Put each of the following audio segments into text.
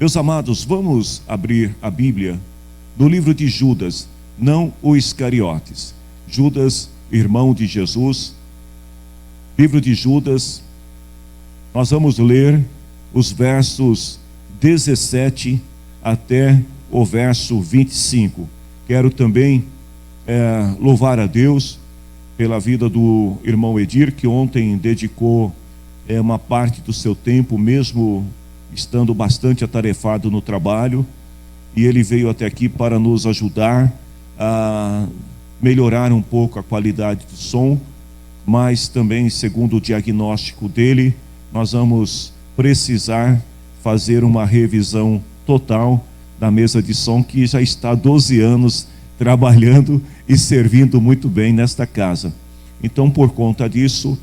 Meus amados, vamos abrir a Bíblia no livro de Judas, não o Iscariotes. Judas, irmão de Jesus. Livro de Judas, nós vamos ler os versos 17 até o verso 25. Quero também louvar a Deus pela vida do irmão Edir, que ontem dedicou uma parte do seu tempo, mesmo estando bastante atarefado no trabalho, e ele veio até aqui para nos ajudar a melhorar um pouco a qualidade do som, mas também, segundo o diagnóstico dele, nós vamos precisar fazer uma revisão total da mesa de som, que já está há 12 anos trabalhando e servindo muito bem nesta casa. Então, por conta disso,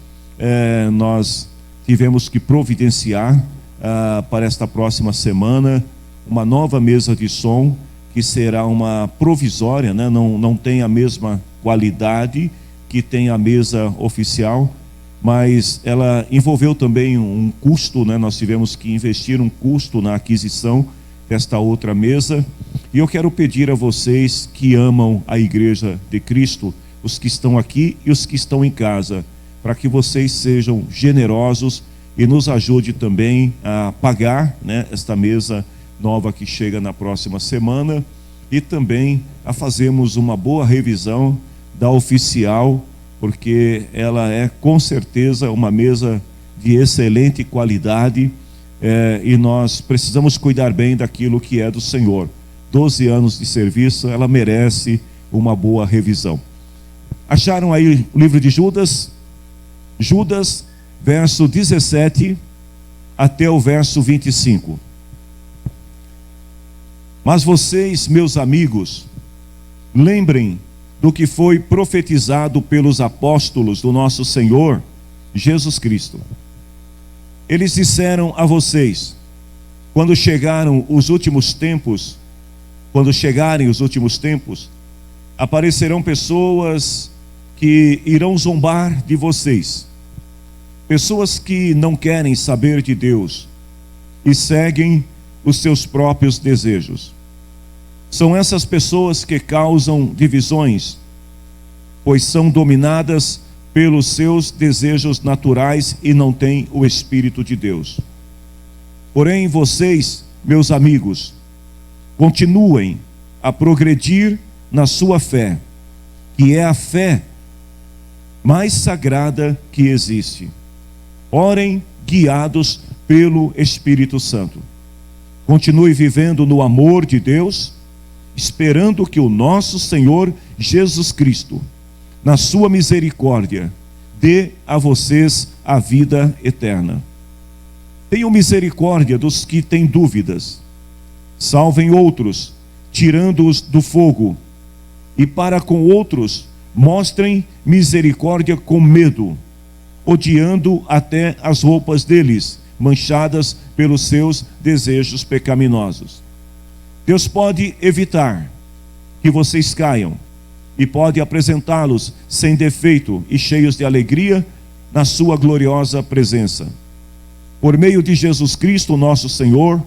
nós tivemos que providenciar para esta próxima semana uma nova mesa de som, que será uma provisória, né? Não tem a mesma qualidade que tem a mesa oficial, mas ela envolveu também um custo, né? Nós tivemos que investir um custo na aquisição desta outra mesa. E eu quero pedir a vocês que amam a Igreja de Cristo, os que estão aqui e os que estão em casa, para que vocês sejam generosos e nos ajude também a pagar, né, esta mesa nova que chega na próxima semana, e também a fazermos uma boa revisão da oficial, porque ela é com certeza uma mesa de excelente qualidade, e nós precisamos cuidar bem daquilo que é do Senhor. 12 anos de serviço, ela merece uma boa revisão. Acharam aí o livro de Judas? Judas, verso 17 até o verso 25. Mas vocês, meus amigos, lembrem do que foi profetizado pelos apóstolos do nosso Senhor Jesus Cristo. Eles disseram a vocês: quando chegarem os últimos tempos, aparecerão pessoas que irão zombar de vocês, pessoas que não querem saber de Deus e seguem os seus próprios desejos. São essas pessoas que causam divisões, pois são dominadas pelos seus desejos naturais e não têm o Espírito de Deus. Porém, vocês, meus amigos, continuem a progredir na sua fé, que é a fé mais sagrada que existe. Orem guiados pelo Espírito Santo. Continue vivendo no amor de Deus, esperando que o nosso Senhor Jesus Cristo, na sua misericórdia, dê a vocês a vida eterna. Tenham misericórdia dos que têm dúvidas. Salvem outros, tirando-os do fogo. E para com outros, mostrem misericórdia com medo, odiando até as roupas deles, manchadas pelos seus desejos pecaminosos. Deus pode evitar que vocês caiam e pode apresentá-los sem defeito e cheios de alegria na sua gloriosa presença. Por meio de Jesus Cristo, nosso Senhor,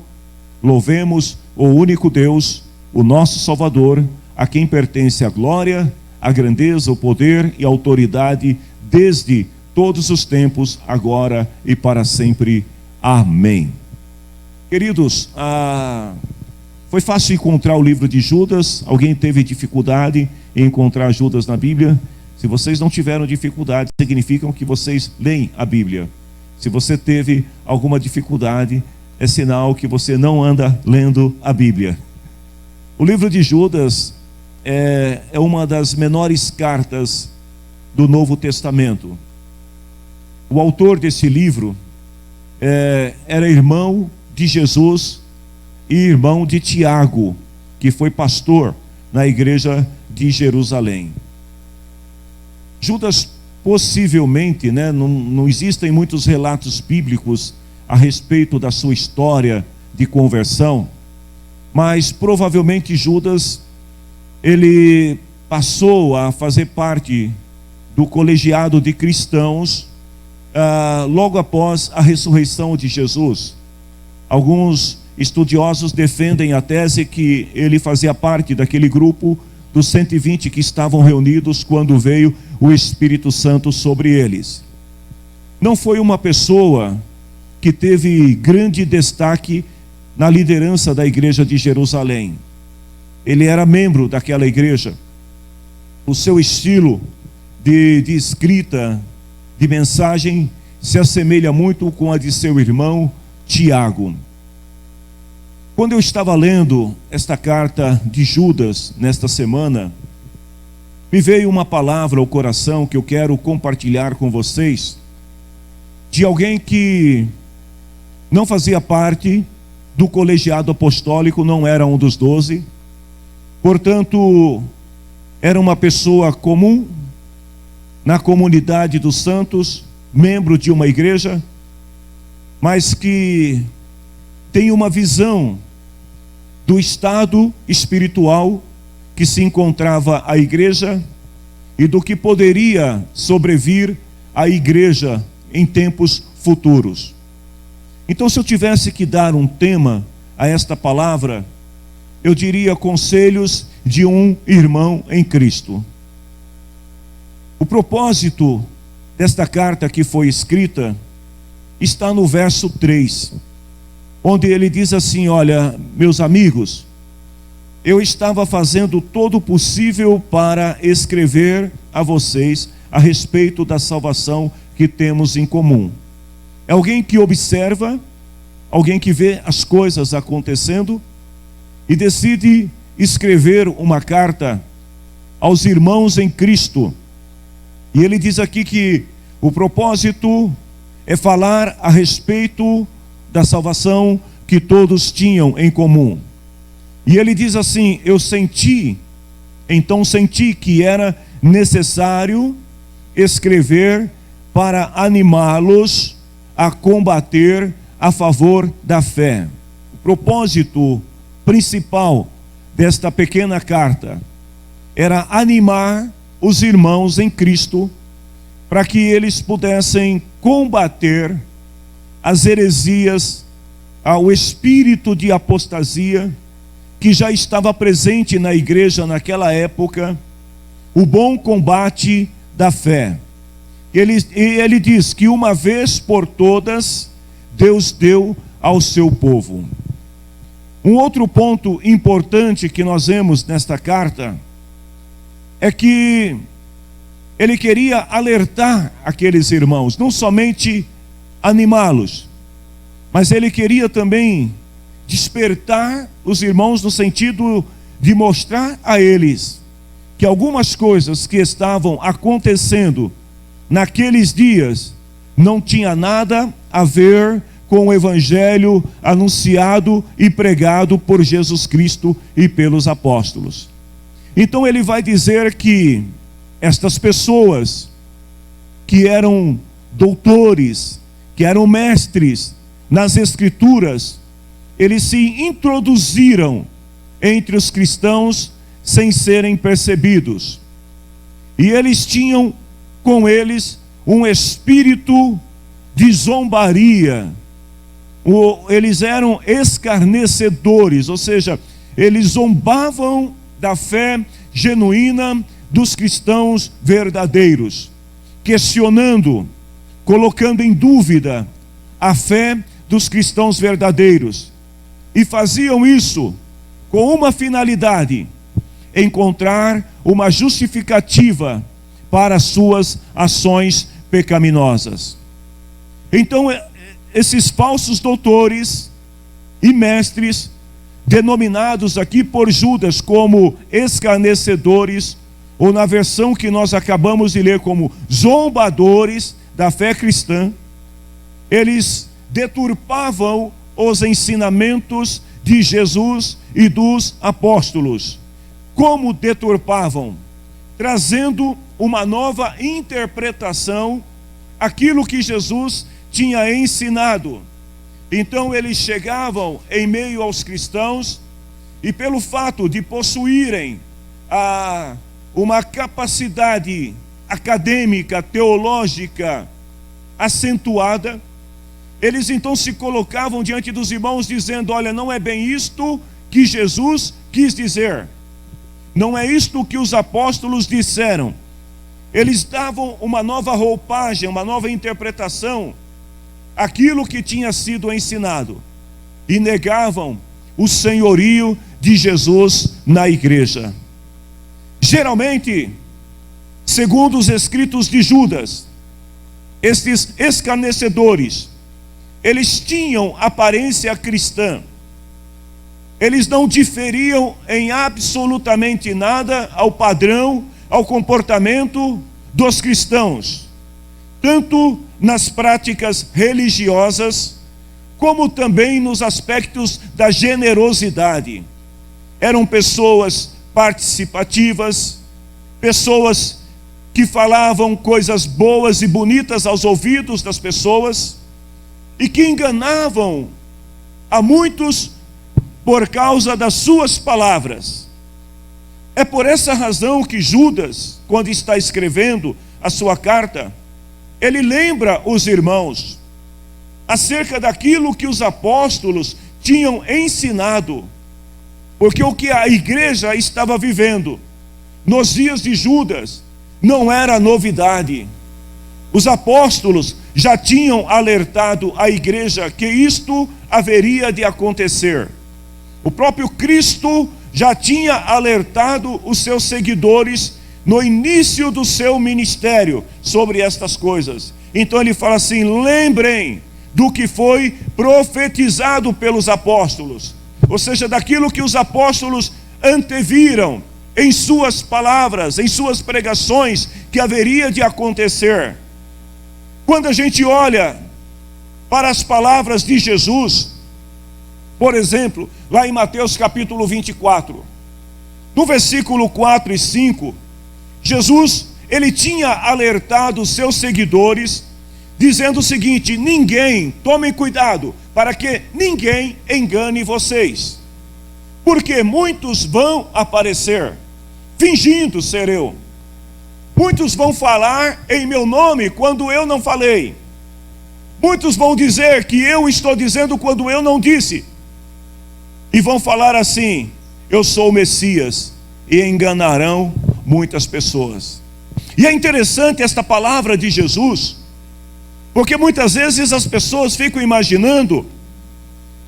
louvemos o único Deus, o nosso Salvador, a quem pertence a glória, a grandeza, o poder e a autoridade desde todos os tempos, agora e para sempre. Amém. Queridos, foi fácil encontrar o livro de Judas? Alguém teve dificuldade em encontrar Judas na Bíblia? Se vocês não tiveram dificuldade, significa que vocês leem a Bíblia. Se você teve alguma dificuldade, é sinal que você não anda lendo a Bíblia. O livro de Judas é uma das menores cartas do Novo Testamento. O autor desse livro era irmão de Jesus e irmão de Tiago, que foi pastor na igreja de Jerusalém. Judas possivelmente, não existem muitos relatos bíblicos a respeito da sua história de conversão, mas provavelmente Judas, ele passou a fazer parte do colegiado de cristãos logo após a ressurreição de Jesus. Alguns estudiosos defendem a tese que ele fazia parte daquele grupo dos 120 que estavam reunidos quando veio o Espírito Santo sobre eles. Não foi uma pessoa que teve grande destaque na liderança da igreja de Jerusalém. Ele era membro daquela igreja. O seu estilo de escrita, de mensagem, se assemelha muito com a de seu irmão Tiago. Quando eu estava lendo esta carta de Judas nesta semana, me veio uma palavra ao coração que eu quero compartilhar com vocês, de alguém que não fazia parte do colegiado apostólico, não era um dos 12, portanto, era uma pessoa comum na comunidade dos santos, membro de uma igreja, mas que tem uma visão do estado espiritual que se encontrava a igreja e do que poderia sobrevir à igreja em tempos futuros. Então, se eu tivesse que dar um tema a esta palavra, eu diria conselhos de um irmão em Cristo. O propósito desta carta que foi escrita está no verso 3, onde ele diz assim: olha, meus amigos, eu estava fazendo todo o possível para escrever a vocês a respeito da salvação que temos em comum. É alguém que observa, alguém que vê as coisas acontecendo e decide escrever uma carta aos irmãos em Cristo. E ele diz aqui que o propósito é falar a respeito da salvação que todos tinham em comum. E ele diz assim: eu senti que era necessário escrever para animá-los a combater a favor da fé. O propósito principal desta pequena carta era animar os irmãos em Cristo para que eles pudessem combater as heresias, ao espírito de apostasia que já estava presente na igreja naquela época, o bom combate da fé. Ele diz que uma vez por todas Deus deu ao seu povo. Um outro ponto importante que nós vemos nesta carta é que ele queria alertar aqueles irmãos, não somente animá-los, mas ele queria também despertar os irmãos no sentido de mostrar a eles que algumas coisas que estavam acontecendo naqueles dias não tinha nada a ver com o evangelho anunciado e pregado por Jesus Cristo e pelos apóstolos. Então ele vai dizer que estas pessoas que eram doutores, que eram mestres nas Escrituras, eles se introduziram entre os cristãos sem serem percebidos. E eles tinham com eles um espírito de zombaria. Eles eram escarnecedores, ou seja, eles zombavam da fé genuína dos cristãos verdadeiros, questionando, colocando em dúvida a fé dos cristãos verdadeiros. E faziam isso com uma finalidade: encontrar uma justificativa para suas ações pecaminosas. Então, esses falsos doutores e mestres, denominados aqui por Judas como escarnecedores, ou na versão que nós acabamos de ler como zombadores da fé cristã, eles deturpavam os ensinamentos de Jesus e dos apóstolos. Como deturpavam? Trazendo uma nova interpretação àquilo que Jesus tinha ensinado. Então eles chegavam em meio aos cristãos e, pelo fato de possuírem uma capacidade acadêmica, teológica acentuada, eles então se colocavam diante dos irmãos dizendo: olha, não é bem isto que Jesus quis dizer. Não é isto que os apóstolos disseram. Eles davam uma nova roupagem, uma nova interpretação àquilo que tinha sido ensinado. E negavam o senhorio de Jesus na igreja. Geralmente, segundo os escritos de Judas, estes escarnecedores, eles tinham aparência cristã. Eles não diferiam em absolutamente nada ao padrão, ao comportamento dos cristãos, tanto nas práticas religiosas, como também nos aspectos da generosidade. Eram pessoas participativas, pessoas que falavam coisas boas e bonitas aos ouvidos das pessoas, e que enganavam a muitos por causa das suas palavras. É por essa razão que Judas, quando está escrevendo a sua carta, ele lembra os irmãos acerca daquilo que os apóstolos tinham ensinado, porque o que a igreja estava vivendo nos dias de Judas não era novidade. Os apóstolos já tinham alertado a igreja que isto haveria de acontecer. O próprio Cristo já tinha alertado os seus seguidores no início do seu ministério sobre estas coisas. Então ele fala assim: lembrem do que foi profetizado pelos apóstolos, ou seja, daquilo que os apóstolos anteviram em suas palavras, em suas pregações, que haveria de acontecer. Quando a gente olha para as palavras de Jesus, por exemplo, lá em Mateus capítulo 24, no versículo 4 e 5, Jesus, ele tinha alertado os seus seguidores, dizendo o seguinte: tomem cuidado, para que ninguém engane vocês, porque muitos vão aparecer, fingindo ser eu. Muitos vão falar em meu nome quando eu não falei. Muitos vão dizer que eu estou dizendo quando eu não disse. E vão falar assim: eu sou o Messias, e enganarão muitas pessoas. E é interessante esta palavra de Jesus, porque muitas vezes as pessoas ficam imaginando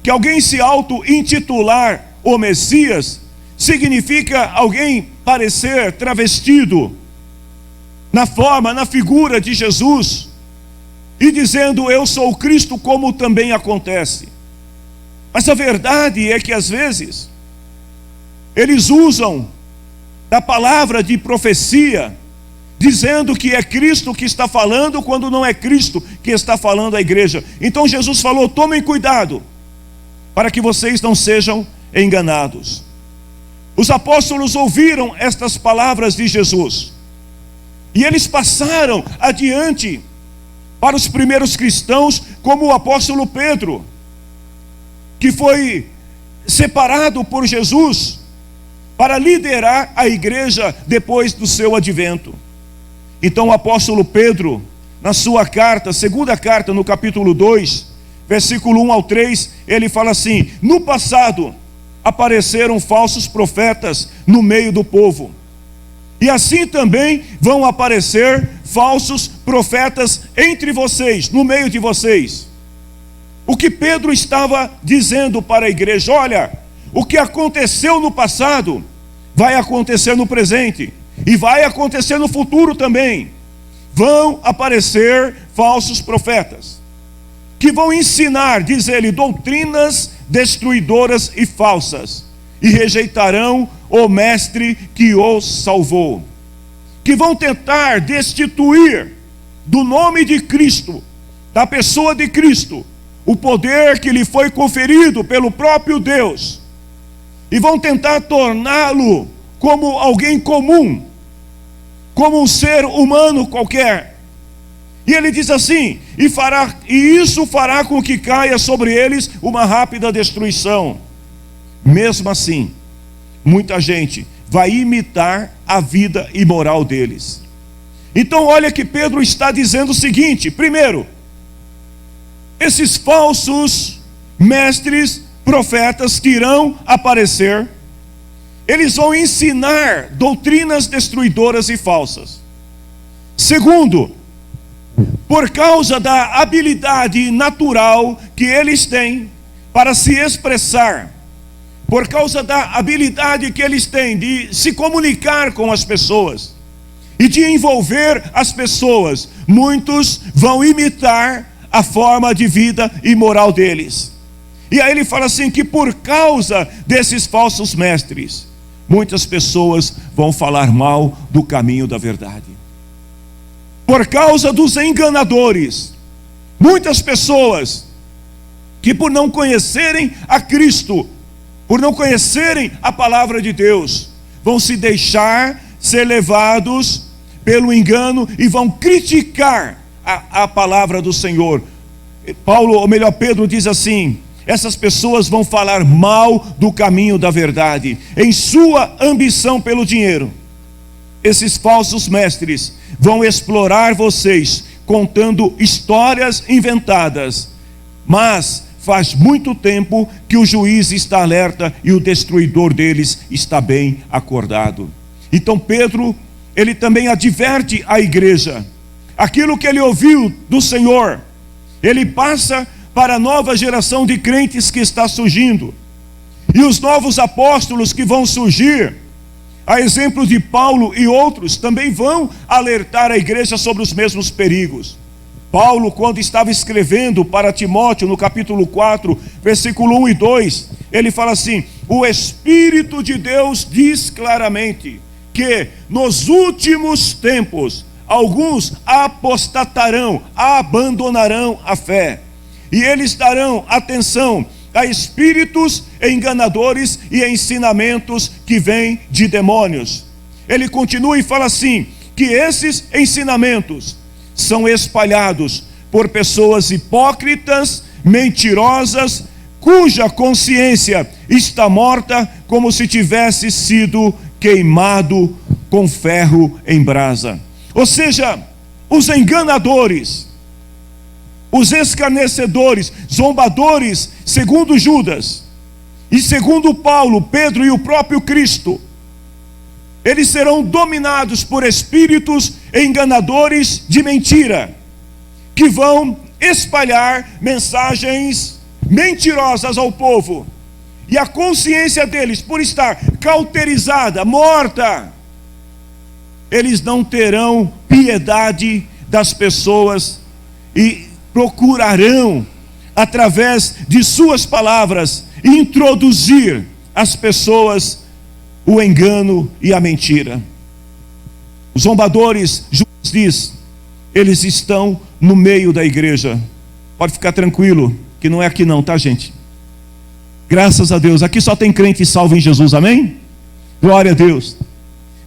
que alguém se auto-intitular o Messias significa alguém parecer travestido na forma, na figura de Jesus, e dizendo eu sou o Cristo, como também acontece. Mas a verdade é que às vezes eles usam da palavra de profecia, dizendo que é Cristo que está falando, quando não é Cristo que está falando à igreja. Então Jesus falou: tomem cuidado, para que vocês não sejam enganados. Os apóstolos ouviram estas palavras de Jesus, e eles passaram adiante para os primeiros cristãos, como o apóstolo Pedro, que foi separado por Jesus para liderar a igreja depois do seu advento. Então o apóstolo Pedro, na sua carta, segunda carta, no capítulo 2, versículo 1 ao 3, ele fala assim: no passado apareceram falsos profetas no meio do povo, e assim também vão aparecer falsos profetas entre vocês, no meio de vocês. O que Pedro estava dizendo para a igreja: olha, o que aconteceu no passado vai acontecer no presente, e vai acontecer no futuro também. Vão aparecer falsos profetas, que vão ensinar, diz ele, doutrinas destruidoras e falsas, e rejeitarão o mestre que os salvou, que vão tentar destituir do nome de Cristo, da pessoa de Cristo, o poder que lhe foi conferido pelo próprio Deus, e vão tentar torná-lo como alguém comum, como um ser humano qualquer. E ele diz assim: e isso fará com que caia sobre eles uma rápida destruição. Mesmo assim, muita gente vai imitar a vida imoral deles. Então olha que Pedro está dizendo o seguinte: primeiro, esses falsos mestres, profetas que irão aparecer, eles vão ensinar doutrinas destruidoras e falsas. Segundo, por causa da habilidade natural que eles têm para se expressar, por causa da habilidade que eles têm de se comunicar com as pessoas e de envolver as pessoas, muitos vão imitar a forma de vida e moral deles. E aí ele fala assim, que por causa desses falsos mestres, muitas pessoas vão falar mal do caminho da verdade. Por causa dos enganadores, muitas pessoas que por não conhecerem a Cristo, por não conhecerem a palavra de Deus, vão se deixar ser levados pelo engano e vão criticar a palavra do Senhor. Paulo, ou melhor, Pedro diz assim, essas pessoas vão falar mal do caminho da verdade, em sua ambição pelo dinheiro. Esses falsos mestres vão explorar vocês, contando histórias inventadas, mas faz muito tempo que o juiz está alerta e o destruidor deles está bem acordado. Então Pedro, ele também adverte a igreja, aquilo que ele ouviu do Senhor, ele passa para a nova geração de crentes que está surgindo. E os novos apóstolos que vão surgir, a exemplo de Paulo e outros, também vão alertar a igreja sobre os mesmos perigos. Paulo, quando estava escrevendo para Timóteo, no capítulo 4, versículo 1 e 2, ele fala assim, o Espírito de Deus diz claramente que nos últimos tempos, alguns apostatarão, abandonarão a fé, e eles darão atenção a espíritos enganadores e ensinamentos que vêm de demônios. Ele continua e fala assim, que esses ensinamentos são espalhados por pessoas hipócritas, mentirosas, cuja consciência está morta como se tivesse sido queimado com ferro em brasa. Ou seja, os enganadores, os escarnecedores, zombadores, segundo Judas, e segundo Paulo, Pedro e o próprio Cristo, eles serão dominados por espíritos enganadores de mentira, que vão espalhar mensagens mentirosas ao povo, e a consciência deles, por estar cauterizada, morta, eles não terão piedade das pessoas e procurarão, através de suas palavras, introduzir às pessoas o engano e a mentira. Os zombadores, Judas diz, eles estão no meio da igreja. Pode ficar tranquilo, que não é aqui não, tá, gente? Graças a Deus, aqui só tem crente salvo em Jesus, amém? Glória a Deus.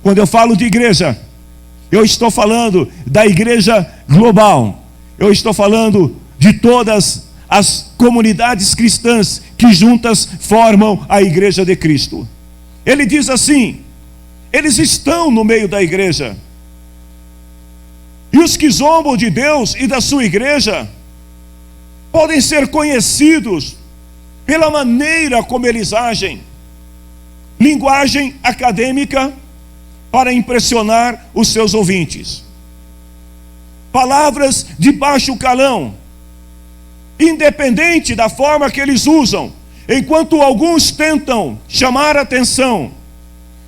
Quando eu falo de igreja, eu estou falando da igreja global. Eu estou falando de todas as comunidades cristãs que juntas formam a igreja de Cristo. Ele diz assim, eles estão no meio da igreja. E os que zombam de Deus e da sua igreja podem ser conhecidos pela maneira como eles agem. Linguagem acadêmica para impressionar os seus ouvintes. Palavras de baixo calão, independente da forma que eles usam, enquanto alguns tentam chamar a atenção,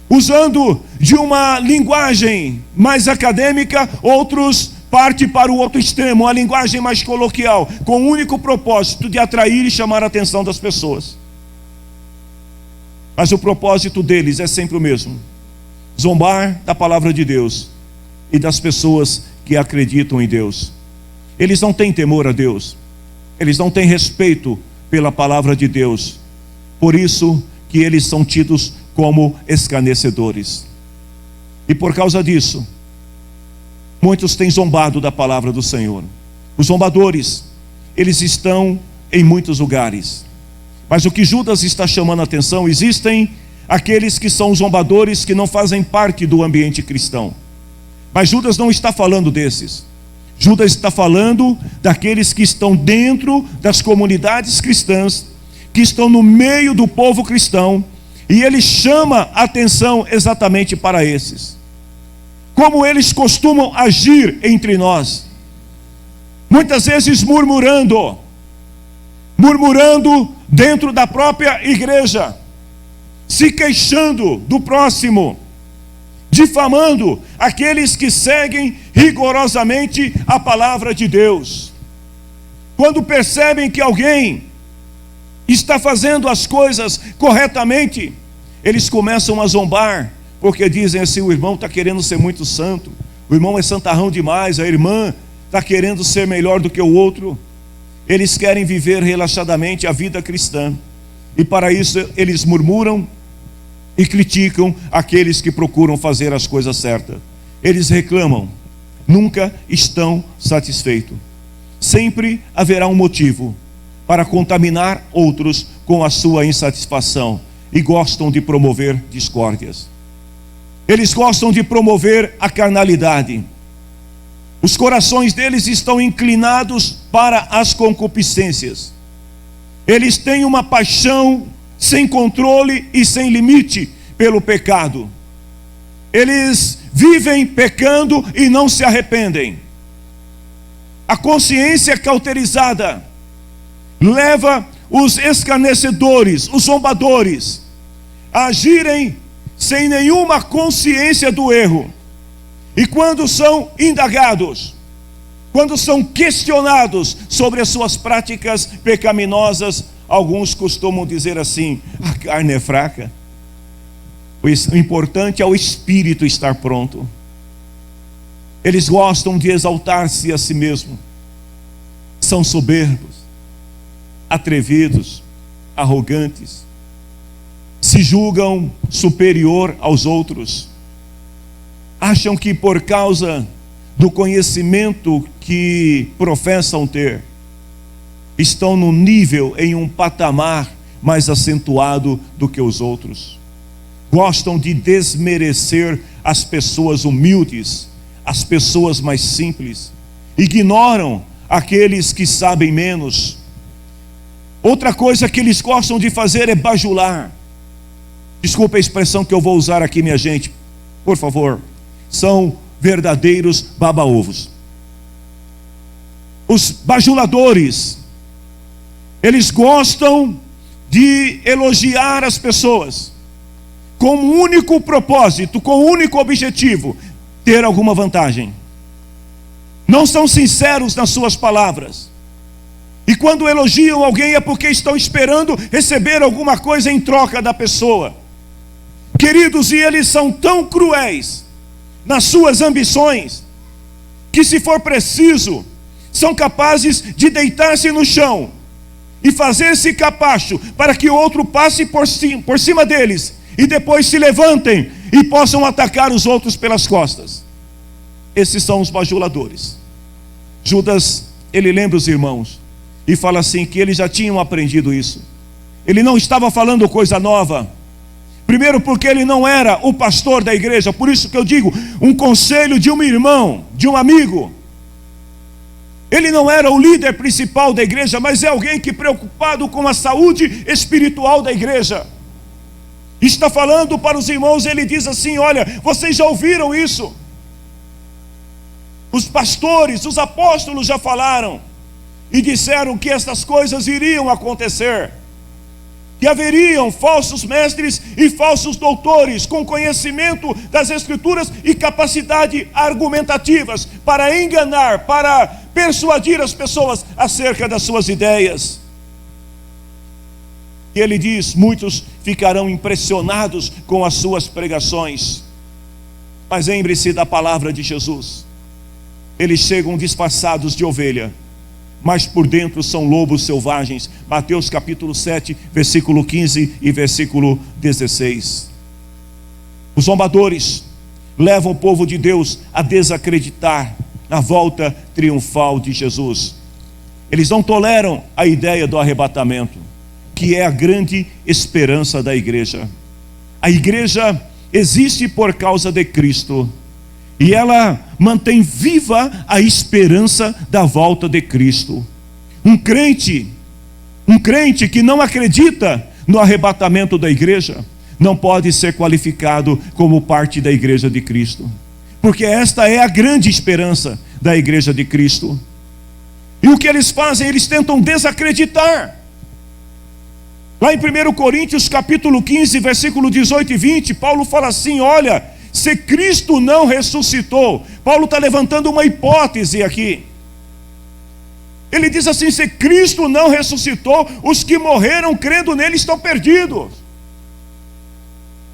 usando de uma linguagem mais acadêmica, outros partem para o outro extremo, a linguagem mais coloquial, com o único propósito de atrair e chamar a atenção das pessoas. Mas o propósito deles é sempre o mesmo: zombar da palavra de Deus e das pessoas que acreditam em Deus. Eles não têm temor a Deus, eles não têm respeito pela palavra de Deus, por isso que eles são tidos como escarnecedores. E por causa disso, muitos têm zombado da palavra do Senhor. Os zombadores, eles estão em muitos lugares, mas o que Judas está chamando a atenção, existem aqueles que são zombadores que não fazem parte do ambiente cristão. Mas Judas não está falando desses. Judas está falando daqueles que estão dentro das comunidades cristãs, que estão no meio do povo cristão, e ele chama a atenção exatamente para esses. Como eles costumam agir entre nós, muitas vezes murmurando dentro da própria igreja, se queixando do próximo, difamando aqueles que seguem rigorosamente a palavra de Deus. Quando percebem que alguém está fazendo as coisas corretamente, eles começam a zombar, porque dizem assim: o irmão está querendo ser muito santo, o irmão é santarrão demais, a irmã está querendo ser melhor do que o outro. Eles querem viver relaxadamente a vida cristã, e para isso eles murmuram e criticam aqueles que procuram fazer as coisas certas. Eles reclamam, nunca estão satisfeitos. Sempre haverá um motivo para contaminar outros com a sua insatisfação, e gostam de promover discórdias. Eles gostam de promover a carnalidade. Os corações deles estão inclinados para as concupiscências. Eles têm uma paixão sem controle e sem limite pelo pecado. Eles vivem pecando e não se arrependem. A consciência cauterizada leva os escarnecedores, os zombadores, a agirem sem nenhuma consciência do erro. E quando são indagados, quando são questionados sobre as suas práticas pecaminosas, alguns costumam dizer assim: a carne é fraca. O importante é o espírito estar pronto. Eles gostam de exaltar-se a si mesmo. São soberbos, atrevidos, arrogantes. Se julgam superior aos outros. Acham que por causa do conhecimento que professam ter, estão no nível, em um patamar mais acentuado do que os outros. Gostam de desmerecer as pessoas humildes, as pessoas mais simples. Ignoram aqueles que sabem menos. Outra coisa que eles gostam de fazer é bajular. Desculpa a expressão que eu vou usar aqui, minha gente, por favor. São verdadeiros baba-ovos. Os bajuladores, eles gostam de elogiar as pessoas com um único propósito, com um único objetivo: ter alguma vantagem. Não são sinceros nas suas palavras. E quando elogiam alguém é porque estão esperando receber alguma coisa em troca da pessoa. Queridos, e eles são tão cruéis nas suas ambições, que se for preciso, são capazes de deitar-se no chão e fazer-se capacho para que o outro passe por cima deles, e depois se levantem e possam atacar os outros pelas costas. Esses são os bajuladores. Judas, ele lembra os irmãos e fala assim, que eles já tinham aprendido isso. Ele não estava falando coisa nova. Primeiro porque ele não era o pastor da igreja, por isso que eu digo, um conselho de um irmão, de um amigo. Ele não era o líder principal da igreja, mas é alguém que preocupado com a saúde espiritual da igreja. Está falando para os irmãos, ele diz assim: olha, vocês já ouviram isso? Os pastores, os apóstolos já falaram e disseram que estas coisas iriam acontecer. Que haveriam falsos mestres e falsos doutores com conhecimento das Escrituras e capacidade argumentativas para enganar, para persuadir as pessoas acerca das suas ideias. E ele diz: muitos ficarão impressionados com as suas pregações. Mas lembre-se da palavra de Jesus. Eles chegam disfarçados de ovelha, mas por dentro são lobos selvagens. Mateus capítulo 7, versículo 15 e versículo 16. Os zombadores levam o povo de Deus a desacreditar na volta triunfal de Jesus. Eles não toleram a ideia do arrebatamento, que é a grande esperança da igreja. A igreja existe por causa de Cristo, E ela mantém viva a esperança da volta de Cristo. Um crente que não acredita no arrebatamento da igreja, não pode ser qualificado como parte da igreja de Cristo. Porque esta é a grande esperança da igreja de Cristo. E o que eles fazem? Eles tentam desacreditar. Lá em 1 Coríntios capítulo 15, versículo 18 e 20, Paulo fala assim: olha, se Cristo não ressuscitou, Paulo está levantando uma hipótese aqui. Ele diz assim: se Cristo não ressuscitou, os que morreram crendo nele estão perdidos.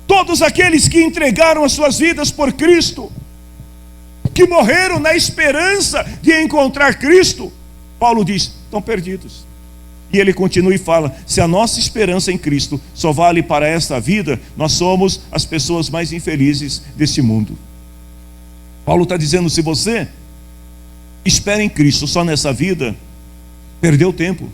Todos aqueles que entregaram as suas vidas por Cristo, que morreram na esperança de encontrar Cristo, Paulo diz, estão perdidos. E ele continua e fala: se a nossa esperança em Cristo só vale para esta vida, nós somos as pessoas mais infelizes deste mundo. Paulo está dizendo: se você espera em Cristo só nessa vida, perdeu tempo,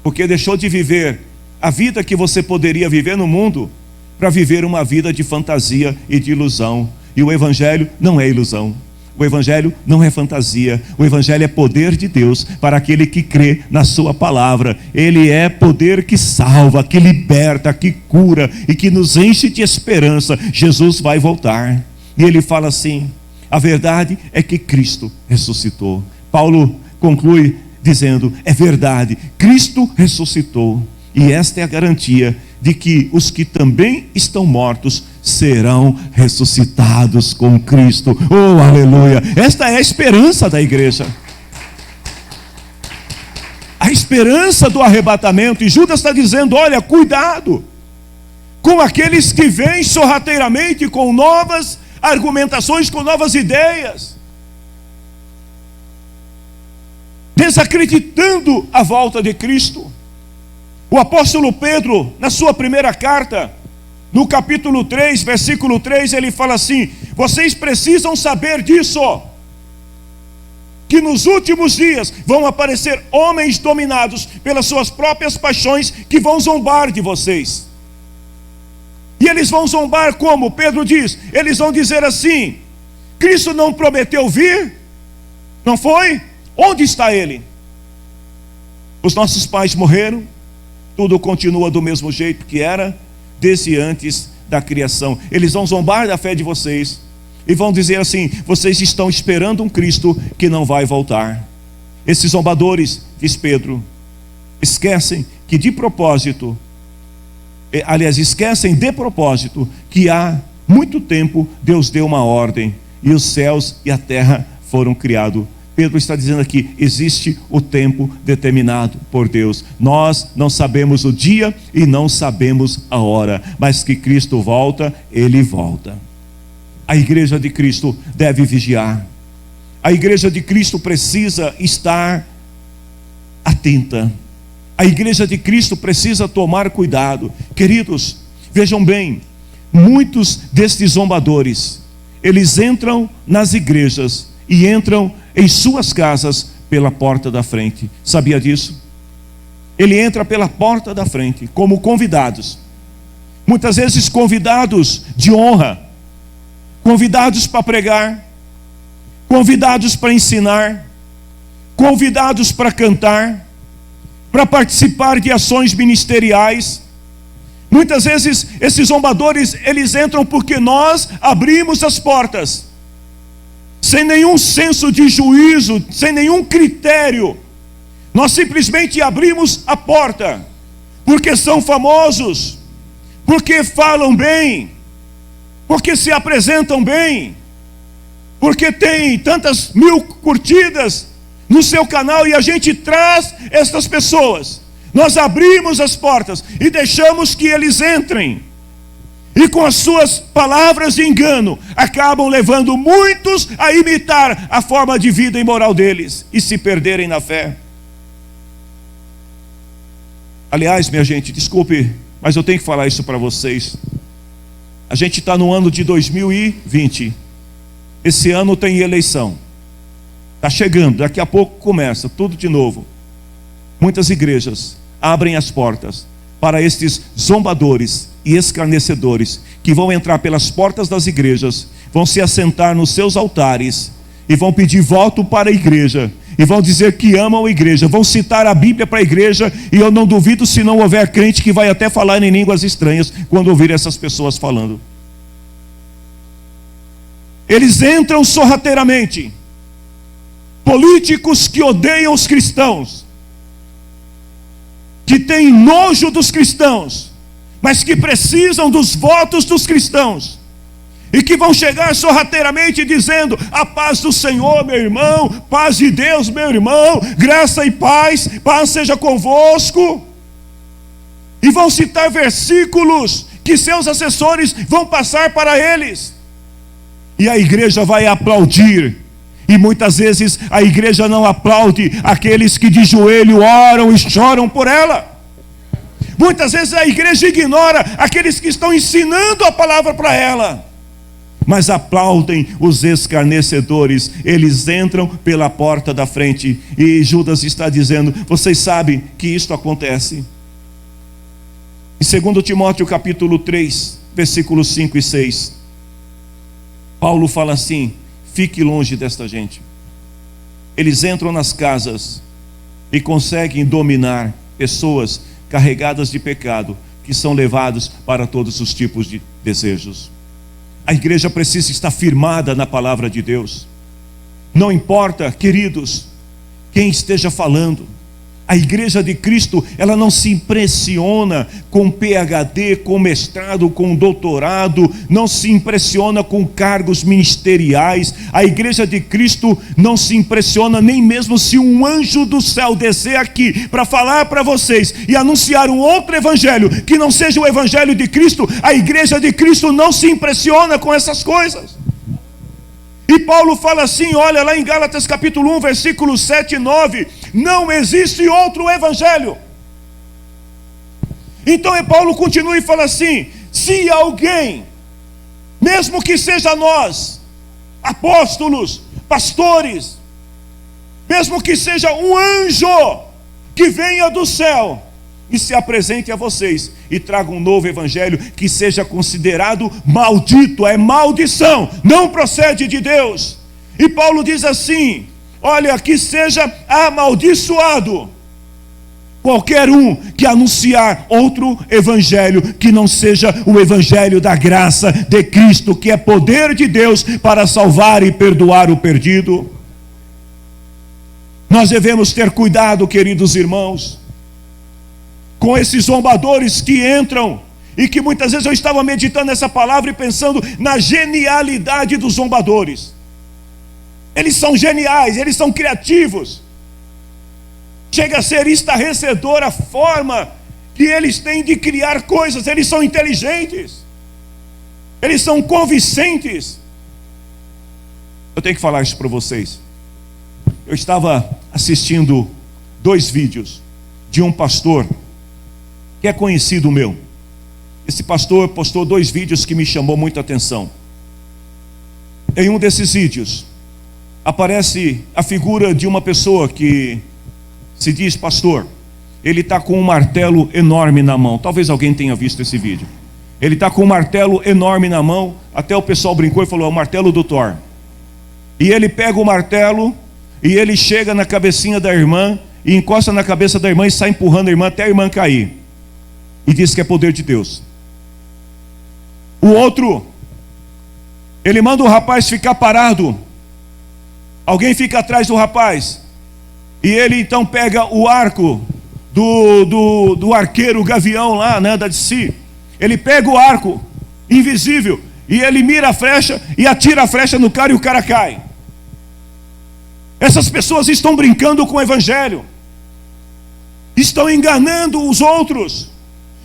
porque deixou de viver a vida que você poderia viver no mundo para viver uma vida de fantasia e de ilusão. E o Evangelho não é ilusão, o Evangelho não é fantasia, o Evangelho é poder de Deus para aquele que crê na sua palavra. Ele é poder que salva, que liberta, que cura e que nos enche de esperança. Jesus vai voltar. E ele fala assim: a verdade é que Cristo ressuscitou. Paulo conclui dizendo: é verdade, Cristo ressuscitou. E esta é a garantia de que os que também estão mortos serão ressuscitados com Cristo. Oh, aleluia! Esta é a esperança da igreja. A esperança do arrebatamento. E Judas está dizendo: olha, cuidado com aqueles que vêm sorrateiramente com novas argumentações, com novas ideias, desacreditando a volta de Cristo. O apóstolo Pedro, na sua primeira carta, no capítulo 3, versículo 3, ele fala assim: vocês precisam saber disso, que nos últimos dias vão aparecer homens dominados pelas suas próprias paixões, que vão zombar de vocês. E eles vão zombar como? Pedro diz, eles vão dizer assim: Cristo não prometeu vir? Não foi? Onde está ele? Os nossos pais morreram, tudo continua do mesmo jeito que era desde antes da criação. Eles vão zombar da fé de vocês e vão dizer assim: vocês estão esperando um Cristo que não vai voltar. Esses zombadores, diz Pedro, esquecem que de propósito, esquecem de propósito que há muito tempo Deus deu uma ordem e os céus e a terra foram criados. Pedro está dizendo aqui: existe o tempo determinado por Deus. Nós não sabemos o dia e não sabemos a hora, mas que Cristo volta, Ele volta. A igreja de Cristo deve vigiar. A igreja de Cristo precisa estar atenta. A igreja de Cristo precisa tomar cuidado. Queridos, vejam bem, muitos destes zombadores, eles entram nas igrejas e entram em suas casas pela porta da frente. Sabia disso? Ele entra pela porta da frente como convidados, muitas vezes convidados de honra, convidados para pregar, convidados para ensinar, convidados para cantar, para participar de ações ministeriais. Muitas vezes esses zombadores, eles entram porque nós abrimos as portas, sem nenhum senso de juízo, sem nenhum critério. Nós simplesmente abrimos a porta, porque são famosos, porque falam bem, porque se apresentam bem, porque tem tantas mil curtidas no seu canal, e a gente traz estas pessoas. Nós abrimos as portas e deixamos que eles entrem, e com as suas palavras de engano acabam levando muitos a imitar a forma de vida imoral deles e se perderem na fé. Aliás, minha gente, desculpe, mas eu tenho que falar isso para vocês. A gente está no ano de 2020. Esse ano tem eleição. Está chegando, daqui a pouco começa tudo de novo. Muitas igrejas abrem as portas para estes zombadores e escarnecedores que vão entrar pelas portas das igrejas, vão se assentar nos seus altares e vão pedir voto para a igreja, e vão dizer que amam a igreja, vão citar a Bíblia para a igreja, e eu não duvido se não houver crente que vai até falar em línguas estranhas quando ouvir essas pessoas falando. Eles entram sorrateiramente. Políticos que odeiam os cristãos, que têm nojo dos cristãos, mas que precisam dos votos dos cristãos, e que vão chegar sorrateiramente dizendo: a paz do Senhor, meu irmão, paz de Deus, meu irmão, graça e paz seja convosco. E vão citar versículos que seus assessores vão passar para eles. E a igreja vai aplaudir. E muitas vezes a igreja não aplaude aqueles que de joelho oram e choram por ela. Muitas vezes a igreja ignora aqueles que estão ensinando a palavra para ela. Mas aplaudem os escarnecedores. Eles entram pela porta da frente. E Judas está dizendo: vocês sabem que isto acontece. Em 2 Timóteo capítulo 3, versículos 5 e 6, Paulo fala assim: fique longe desta gente. Eles entram nas casas e conseguem dominar pessoas carregadas de pecado, que são levados para todos os tipos de desejos. A igreja precisa estar firmada na palavra de Deus. Não importa, queridos, quem esteja falando. A igreja de Cristo, ela não se impressiona com PhD, com mestrado, com doutorado, não se impressiona com cargos ministeriais. A igreja de Cristo não se impressiona nem mesmo se um anjo do céu descer aqui para falar para vocês e anunciar um outro evangelho que não seja o evangelho de Cristo. A igreja de Cristo não se impressiona com essas coisas. E Paulo fala assim, olha lá em Gálatas capítulo 1, versículos 7 e 9, não existe outro evangelho. Então Paulo continua e fala assim: se alguém, mesmo que seja nós, apóstolos, pastores, mesmo que seja um anjo que venha do céu e se apresente a vocês e traga um novo evangelho que seja considerado maldito, é maldição, não procede de Deus. E Paulo diz assim: olha, que seja amaldiçoado qualquer um que anunciar outro evangelho que não seja o evangelho da graça de Cristo, que é poder de Deus para salvar e perdoar o perdido. Nós devemos ter cuidado, queridos irmãos, com esses zombadores que entram, e que muitas vezes eu estava meditando nessa palavra e pensando na genialidade dos zombadores. Eles são geniais, eles são criativos. Chega a ser estarrecedora a forma que eles têm de criar coisas. Eles são inteligentes, eles são convincentes. Eu tenho que falar isso para vocês. Eu estava assistindo 2 vídeos de um pastor que é conhecido meu. Esse pastor postou 2 vídeos que me chamou muita atenção. Em um desses vídeos aparece a figura de uma pessoa que se diz pastor. Ele está com um martelo enorme na mão. Talvez alguém tenha visto esse vídeo. Ele está com um martelo enorme na mão. Até o pessoal brincou e falou: é o martelo do Thor. E ele pega o martelo e ele chega na cabecinha da irmã e encosta na cabeça da irmã e sai empurrando a irmã até a irmã cair. E diz que é poder de Deus. O outro, ele manda o rapaz ficar parado. Alguém fica atrás do rapaz. E ele então pega o arco do arqueiro gavião lá, né, da DC. Ele pega o arco invisível e ele mira a flecha e atira a flecha no cara e o cara cai. Essas pessoas estão brincando com o evangelho. Estão enganando os outros.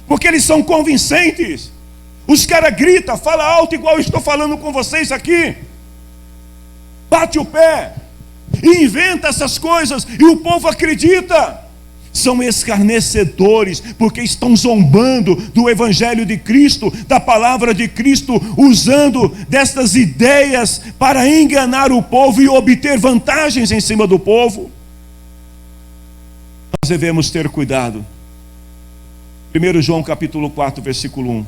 Porque eles são convincentes. Os caras gritam, fala alto igual eu estou falando com vocês aqui. Bate o pé. E inventa essas coisas. E o povo acredita. São escarnecedores. Porque estão zombando do evangelho de Cristo, da palavra de Cristo, usando destas ideias para enganar o povo e obter vantagens em cima do povo. Nós devemos ter cuidado. 1 João capítulo 4, versículo 1.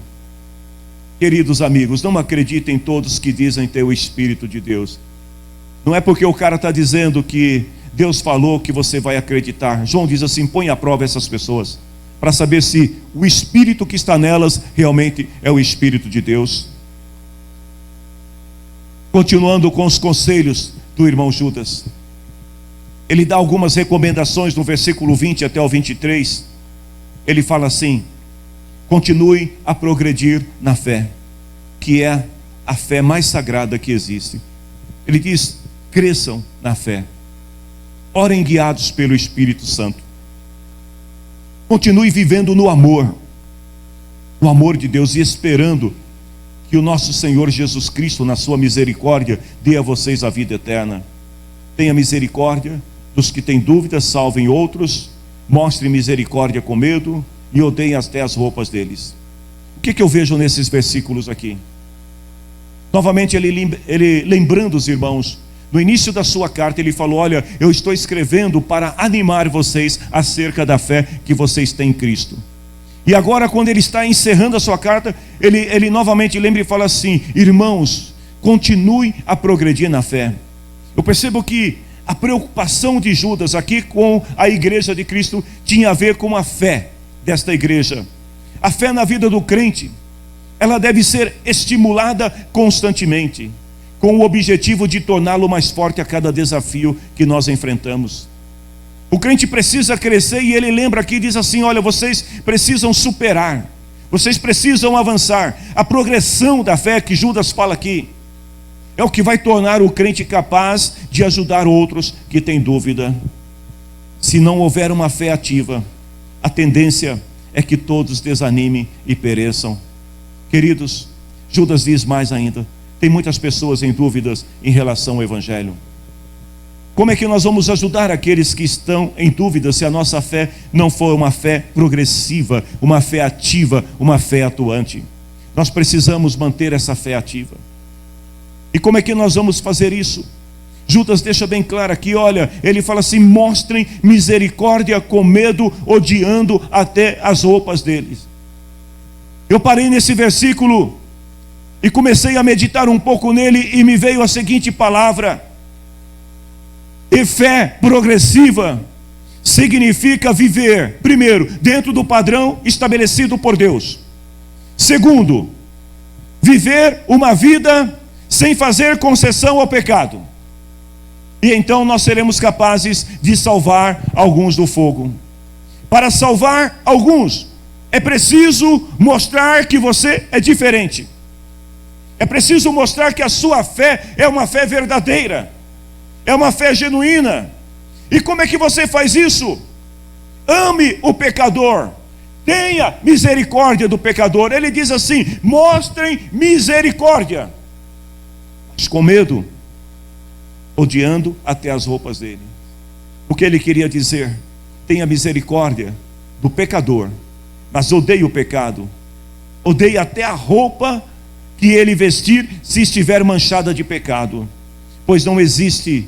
Queridos amigos, não acreditem todos que dizem ter o Espírito de Deus. Não é porque o cara está dizendo que Deus falou que você vai acreditar. João diz assim: põe à prova essas pessoas, para saber se o Espírito que está nelas realmente é o Espírito de Deus. Continuando com os conselhos do irmão Judas, ele dá algumas recomendações no versículo 20 até o 23. Ele fala assim: continue a progredir na fé, que é a fé mais sagrada que existe. Ele diz: cresçam na fé, orem guiados pelo Espírito Santo, continue vivendo no amor de Deus, e esperando que o nosso Senhor Jesus Cristo, na sua misericórdia, dê a vocês a vida eterna. Tenha misericórdia dos que têm dúvidas, salvem outros, mostre misericórdia com medo e odeiem até as roupas deles. O que eu vejo nesses versículos aqui? Novamente ele lembrando os irmãos, no início da sua carta ele falou: olha, eu estou escrevendo para animar vocês acerca da fé que vocês têm em Cristo. E agora, quando ele está encerrando a sua carta, ele novamente lembra e fala assim: irmãos, continue a progredir na fé. Eu percebo que a preocupação de Judas aqui com a igreja de Cristo tinha a ver com a fé desta igreja. A fé na vida do crente, ela deve ser estimulada constantemente, com o objetivo de torná-lo mais forte a cada desafio que nós enfrentamos. O crente precisa crescer, e ele lembra aqui, diz assim: olha, vocês precisam superar, vocês precisam avançar. A progressão da fé que Judas fala aqui é o que vai tornar o crente capaz de ajudar outros que têm dúvida. Se não houver uma fé ativa, a tendência é que todos desanimem e pereçam. Queridos, Judas diz mais ainda: tem muitas pessoas em dúvidas em relação ao Evangelho. Como é que nós vamos ajudar aqueles que estão em dúvida se a nossa fé não for uma fé progressiva, uma fé ativa, uma fé atuante? Nós precisamos manter essa fé ativa. E como é que nós vamos fazer isso? Judas deixa bem claro aqui, olha, ele fala assim: mostrem misericórdia com medo, odiando até as roupas deles. Eu parei nesse versículo e comecei a meditar um pouco nele, e me veio a seguinte palavra: e fé progressiva significa viver, primeiro, dentro do padrão estabelecido por Deus. Segundo, viver uma vida sem fazer concessão ao pecado. E então nós seremos capazes de salvar alguns do fogo. Para salvar alguns, é preciso mostrar que você é diferente. É preciso mostrar que a sua fé é uma fé verdadeira, é uma fé genuína. E como é que você faz isso? Ame o pecador, tenha misericórdia do pecador. Ele diz assim: mostrem misericórdia, mas com medo, odiando até as roupas dele. O que ele queria dizer? Tenha misericórdia do pecador, mas odeie o pecado, odeie até a roupa que ele vestir, se estiver manchada de pecado, pois não existe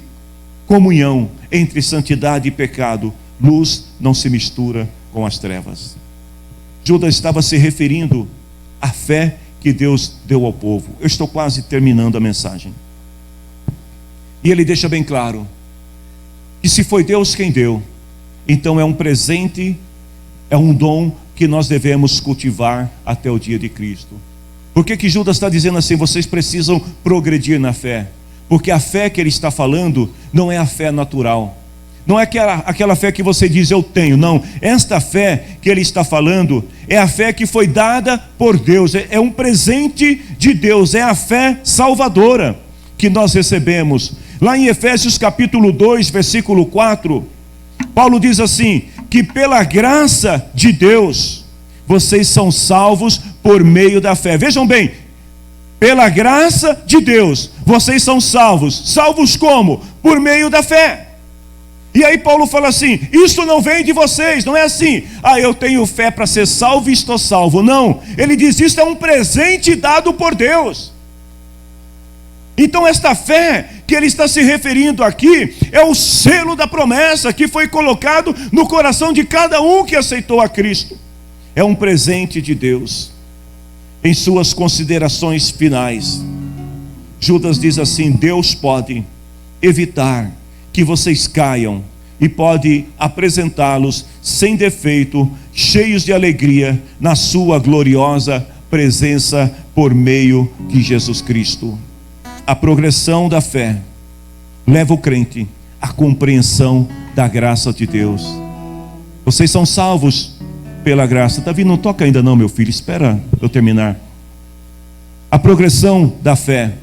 comunhão entre santidade e pecado. Luz não se mistura com as trevas. Judas estava se referindo à fé que Deus deu ao povo. Eu estou quase terminando a mensagem. E ele deixa bem claro que se foi Deus quem deu, então é um presente, é um dom que nós devemos cultivar até o dia de Cristo. Por que Judas está dizendo assim? Vocês precisam progredir na fé. Porque a fé que ele está falando não é a fé natural, não é aquela fé que você diz eu tenho, não. Esta fé que ele está falando é a fé que foi dada por Deus, é um presente de Deus, é a fé salvadora que nós recebemos. Lá em Efésios capítulo 2, versículo 4, Paulo diz assim: que pela graça de Deus vocês são salvos por meio da fé. Vejam bem, pela graça de Deus vocês são salvos. Salvos como? Por meio da fé. E aí Paulo fala assim: isso não vem de vocês, não é assim, eu tenho fé para ser salvo e estou salvo. Não, ele diz: isso é um presente dado por Deus. Então esta fé que ele está se referindo aqui é o selo da promessa que foi colocado no coração de cada um que aceitou a Cristo. É um presente de Deus. em suas considerações finais. Judas diz assim: Deus pode evitar que vocês caiam e pode apresentá-los sem defeito, cheios de alegria, na sua gloriosa presença por meio de Jesus Cristo. A progressão da fé leva o crente à compreensão da graça de Deus. Vocês são salvos pela graça. Davi, não toca ainda não, meu filho, espera eu terminar. A progressão da fé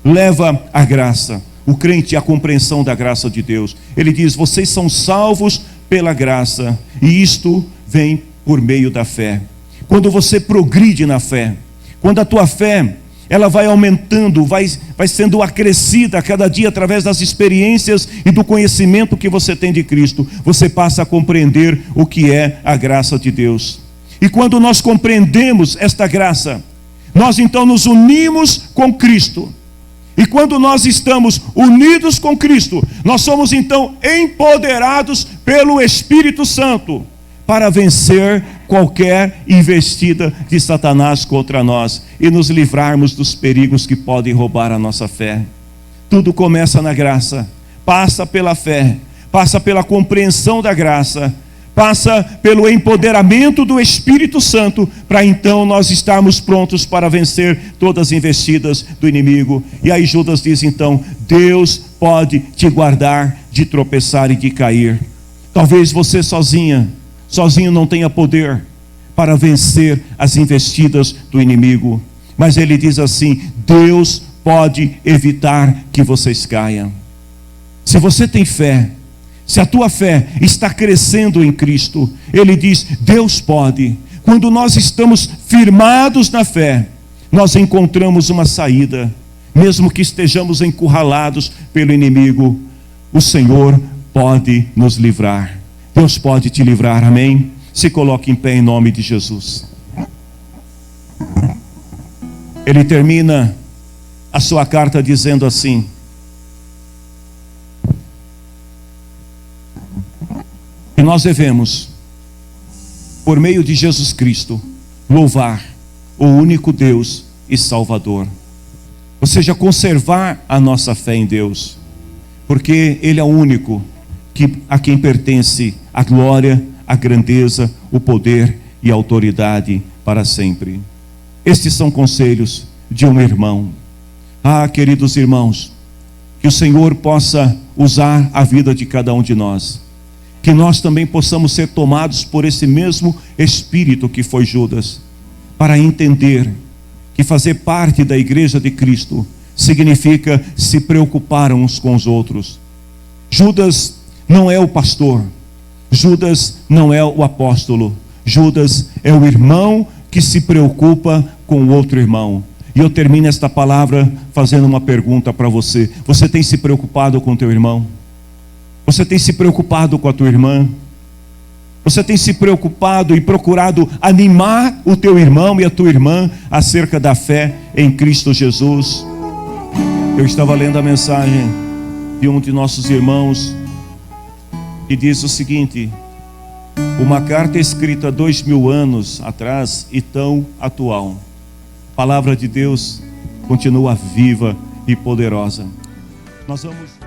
leva a graça, o crente à compreensão da graça de Deus. Ele diz: vocês são salvos pela graça, e isto vem por meio da fé. Quando você progride na fé, quando a tua fé ela vai aumentando, vai sendo acrescida a cada dia através das experiências e do conhecimento que você tem de Cristo, você passa a compreender o que é a graça de Deus. E quando nós compreendemos esta graça, nós então nos unimos com Cristo. E quando nós estamos unidos com Cristo, nós somos então empoderados pelo Espírito Santo para vencer qualquer investida de Satanás contra nós e nos livrarmos dos perigos que podem roubar a nossa fé. Tudo começa na graça, passa pela fé, passa pela compreensão da graça, passa pelo empoderamento do Espírito Santo, para então nós estarmos prontos para vencer todas as investidas do inimigo. E aí Judas diz então: Deus pode te guardar de tropeçar e de cair. Talvez você sozinho não tenha poder para vencer as investidas do inimigo, mas ele diz assim: Deus pode evitar que vocês caiam. Se você tem fé, se a tua fé está crescendo em Cristo, ele diz: Deus pode. Quando nós estamos firmados na fé, nós encontramos uma saída, mesmo que estejamos encurralados pelo inimigo. O Senhor pode nos livrar. Deus pode te livrar, amém? Se coloque em pé em nome de Jesus. Ele termina a sua carta dizendo assim: que nós devemos, por meio de Jesus Cristo, louvar o único Deus e Salvador. Ou seja, conservar a nossa fé em Deus, porque Ele é o único a quem pertence a glória, a grandeza, o poder e a autoridade para sempre. Estes são conselhos de um irmão. Ah, queridos irmãos, que o Senhor possa usar a vida de cada um de nós, que nós também possamos ser tomados por esse mesmo Espírito que foi Judas, para entender que fazer parte da igreja de Cristo significa se preocupar uns com os outros. Judas não é o pastor, Judas não é o apóstolo, Judas é o irmão que se preocupa com o outro irmão. E eu termino esta palavra fazendo uma pergunta para você: você tem se preocupado com o teu irmão? Você tem se preocupado com a tua irmã? Você tem se preocupado e procurado animar o teu irmão e a tua irmã acerca da fé em Cristo Jesus? Eu estava lendo a mensagem de um de nossos irmãos que diz o seguinte: uma carta escrita 2000 anos atrás e tão atual. A palavra de Deus continua viva e poderosa. Nós vamos...